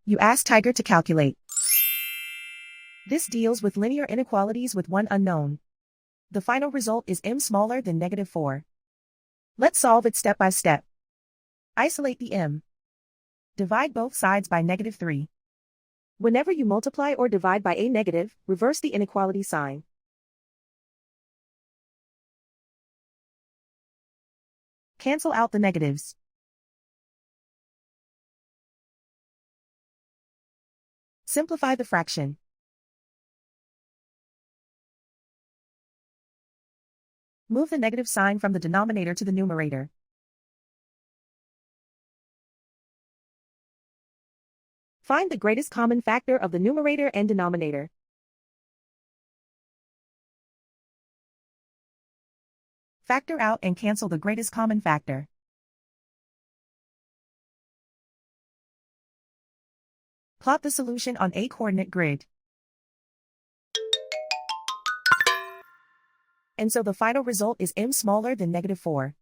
You ask Tiger to calculate. This deals with linear inequalities with one unknown. The final result is m smaller than -4. Let's solve it step by step. Isolate the m. Divide both sides by -3. Whenever you multiply or divide by a negative, reverse the inequality sign. Cancel out the negatives. Simplify the fraction. Move the negative sign from the denominator to the numerator. Find the greatest common factor of the numerator and denominator. Factor out and cancel the greatest common factor. Plot the solution on a coordinate grid. And so the final result is m smaller than -4.